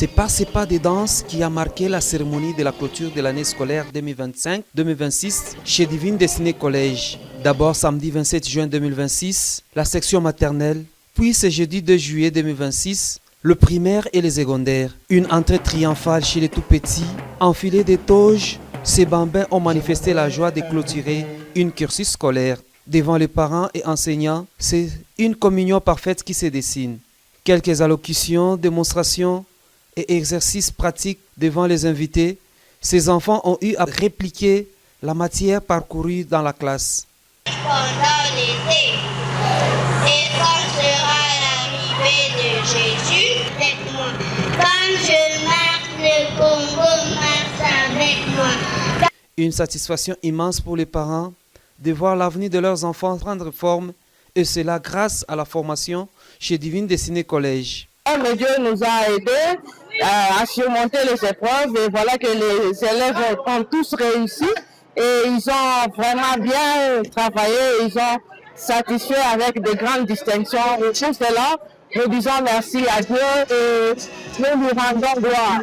C'est par ces pas de danse qui a marqué la cérémonie de la clôture de l'année scolaire 2025-2026 chez Divine Destinée Collège. D'abord samedi 27 juin 2026, la section maternelle, puis ce jeudi 2 juillet 2026, le primaire et les secondaires. Une entrée triomphale chez les tout-petits, enfilés des toges, ces bambins ont manifesté la joie de clôturer une cursus scolaire. Devant les parents et enseignants, c'est une communion parfaite qui se dessine. Quelques allocutions, démonstrations et exercices pratiques devant les invités. Ces enfants ont eu à répliquer la matière parcourue dans la classe. Pendant l'été, et quand sera l'arrivée de Jésus avec moi? Quand je marche, le Congo marche avec moi. Une satisfaction immense pour les parents de voir l'avenir de leurs enfants prendre forme, et cela grâce à la formation chez Divine Destinée Collège. Mais Dieu nous a aidés à surmonter les épreuves et voilà que les élèves ont tous réussi et ils ont vraiment bien travaillé, ils ont satisfait avec de grandes distinctions. Et pour cela, nous disons merci à Dieu et nous lui rendons gloire.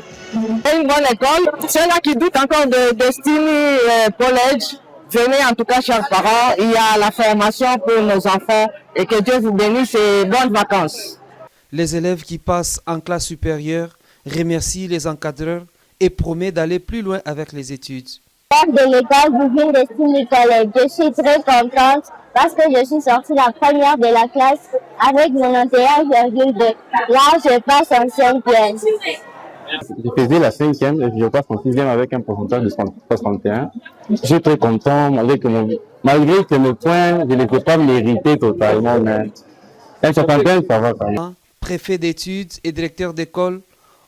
C'est une bonne école. Ceux-là qui doutent encore de Destiny College, venez en tout cas, chers parents, il y a la formation pour nos enfants et que Dieu vous bénisse et bonnes vacances. Les élèves qui passent en classe supérieure remercient les encadreurs et promettent d'aller plus loin avec les études. De l'école Divine Destinée Collège, je suis très contente parce que je suis sortie la première de la classe avec 91,2. Là, je passe en 5e. Je faisais la 5e et je passe en 6e avec un pourcentage de 61. Je suis très content malgré que mes points, je ne les peux pas mériter totalement, mais un 61, ça va quand même. Préfets d'études et directeurs d'école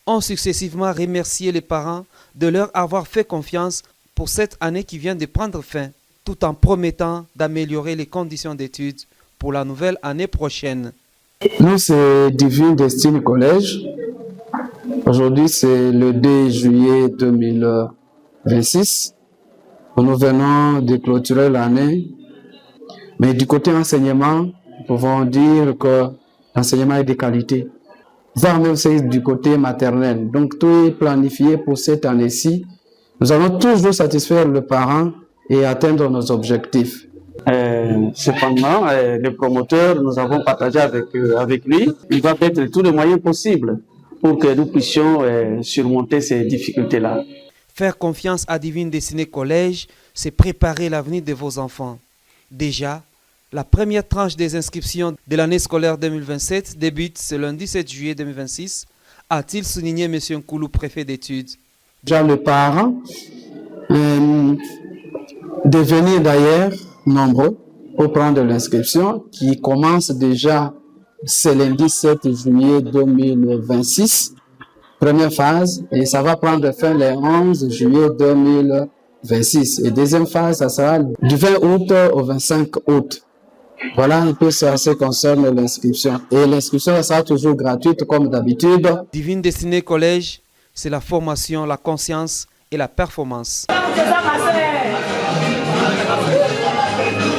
ont successivement remercié les parents de leur avoir fait confiance pour cette année qui vient de prendre fin, tout en promettant d'améliorer les conditions d'études pour la nouvelle année prochaine. Nous, c'est Divine Destinée Collège. Aujourd'hui, c'est le 2 juillet 2026. Nous venons de clôturer l'année. Mais du côté enseignement, nous pouvons dire que l'enseignement est de qualité. Voire même c'est du côté maternel. Donc tout est planifié pour cette année-ci. Nous allons toujours satisfaire le parent et atteindre nos objectifs. Cependant, le promoteur, nous avons partagé avec lui, il va mettre tous les moyens possibles pour que nous puissions surmonter ces difficultés-là. Faire confiance à Divine Destinée Collège, c'est préparer l'avenir de vos enfants. Déjà, la première tranche des inscriptions de l'année scolaire 2027 débute ce lundi 7 juillet 2026, a-t-il souligné M. Nkoulou, préfet d'études. Déjà le parent, devenir d'ailleurs nombreux pour prendre l'inscription qui commence déjà ce lundi 7 juillet 2026, première phase, et ça va prendre fin le 11 juillet 2026. Et deuxième phase, ça sera du 20 août au 25 août. Voilà un peu ça ce qui concerne l'inscription. Et l'inscription sera toujours gratuite comme d'habitude. Divine Destinée Collège, c'est la formation, la conscience et la performance.